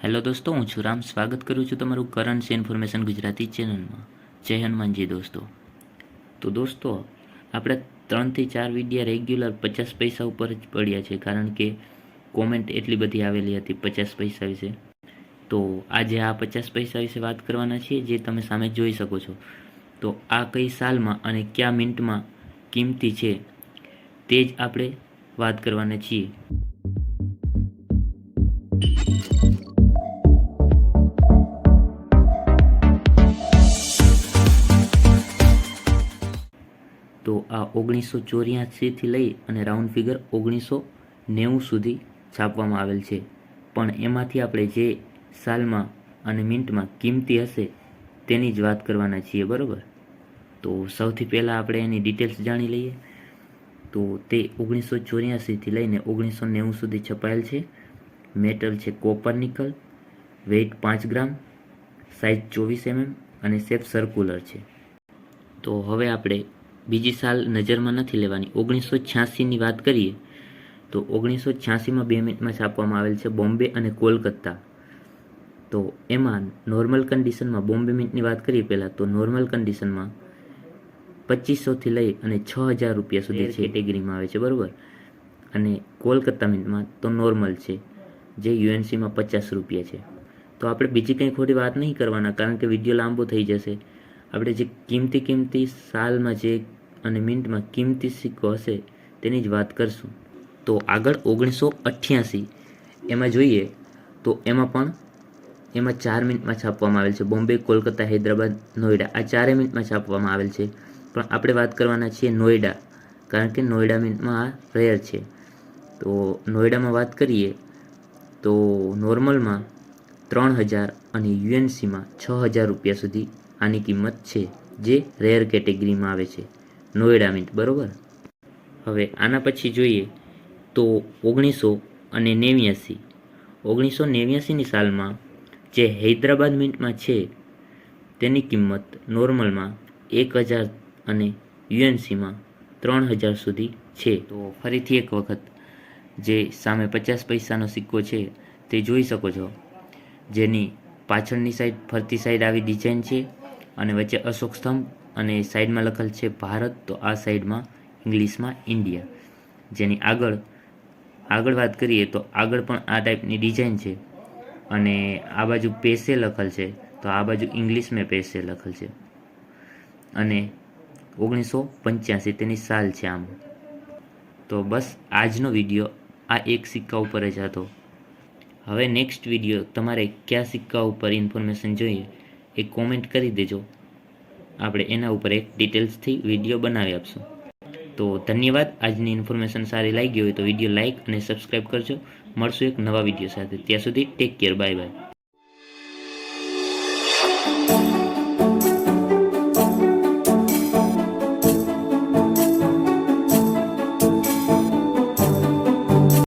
Hello દોસ્તો, હું છું રામ. સ્વાગત કરું છું તમારું કરંટ ઇન્ફોર્મેશન ગુજરાતી ચેનલમાં. જય હનુમાનજી દોસ્તો. તો દોસ્તો, આપણે 3 થી 4 વિડીયા રેગ્યુલર 50 પૈસા ઉપર જ પડ્યા છે, કારણ કે કોમેન્ટ એટલી બધી આવેલી હતી 50 પૈસા વિશે. તો આજે આ 50 પૈસા વિશે વાત કરવાના છીએ, જે તમે સામે જોઈ શકો છો. તો આ કઈ સાલમાં અને કયા મિનિટમાં કિંમતી છે તે જ આપણે વાત કરવાના છીએ. તો આ 1984થી લઈ અને રાઉન્ડ ફિગર 1990 સુધી છાપવામાં આવેલ છે. પણ એમાંથી આપણે જે સાલમાં અને મિનિટમાં કિંમતી હશે તેની જ વાત કરવાના છીએ, બરાબર? તો સૌથી પહેલાં આપણે એની ડિટેલ્સ જાણી લઈએ. તો તે 1984થી લઈને 1990 સુધી છપાયેલ છે. મેટલ છે કોપર નિકલ, વેઇટ 5 ગ્રામ, સાઇઝ 24 mm અને શેપ સર્ક્યુલર છે. તો હવે આપણે બીજી સાલ નજરમાં નથી લેવાની. 1986ની વાત કરીએ તો 1986માં 2 મિનિટમાં છાપવામાં આવેલ છે, બોમ્બે અને કોલકાતા. તો એમાં નોર્મલ કન્ડિશનમાં બોમ્બે મિન્ટની વાત કરીએ પહેલાં, તો નોર્મલ કન્ડિશનમાં 2500થી લઈ અને 6000 રૂપિયા સુધી કેટેગરીમાં આવે છે, બરાબર? અને કોલકાતા મિન્ટમાં તો નોર્મલ છે, જે યુએનસીમાં 50 રૂપિયા છે. તો આપણે બીજી કંઈ ખોટી વાત નહીં કરવાના, કારણ કે વિડીયો લાંબો થઈ જશે. આપણે જે કિંમતી સાલમાં જે અને મિનિટમાં કિંમતી સિક્કો હશે તેની જ વાત કરશું. તો આગળ 1988 એમાં જોઈએ તો એમાં 4 મિનિટમાં છાપવામાં આવેલ છે. બોમ્બે, કોલકાતા, હૈદરાબાદ, નોઈડા, આ 4 મિનિટમાં છાપવામાં આવેલ છે. પણ આપણે વાત કરવાના છીએ નોઈડા, કારણ કે નોઈડા મિનિટમાં આ રેર છે. તો નોઈડામાં વાત કરીએ તો નોર્મલમાં 3000 અને યુએનસીમાં 6000 રૂપિયા સુધી આની કિંમત છે, જે રેર કેટેગરીમાં આવે છે, નોઈડા મિન્ટ, બરાબર? હવે આના પછી જોઈએ તો 1989ની સાલમાં જે હૈદરાબાદ મિન્ટમાં છે તેની કિંમત નોર્મલમાં 1000 અને યુએનસીમાં 3000 સુધી છે. તો ફરીથી એક વખત જે સામે 50 પૈસાનો સિક્કો છે તે જોઈ શકો છો, જેની પાછળની સાઈડ ફરતી સાઈડ આવી ડિઝાઇન છે અને વચ્ચે અશોક સ્તંભ અને સાઈડમાં લખેલ છે ભારત. તો આ સાઈડમાં ઇંગ્લિશમાં ઇન્ડિયા. જેની આગળ વાત કરીએ તો આગળ પણ આ ટાઈપની ડિઝાઇન છે અને આ બાજુ પેસે લખેલ છે, તો આ બાજુ ઇંગ્લિશમાં પેસે લખેલ છે. અને 1985 તેની સાલ છે આમ. તો બસ આજનો વિડીયો આ એક સિક્કા ઉપર જ હતો. હવે નેક્સ્ટ વિડીયો તમારે કયા સિક્કા ઉપર ઇન્ફોર્મેશન જોઈએ એ કોમેન્ટ કરી દેજો. આપણે એના ઉપર એક ડિટેલ્સથી વિડીયો બનાવી આપશું. તો ધન્યવાદ. આજની ઇન્ફોર્મેશન સારી લાગી હોય તો વિડીયો લાઇક અને સબસ્ક્રાઈબ કરજો. મળશું એક નવા વિડીયો સાથે. ત્યાં સુધી ટેક કેર. Bye bye.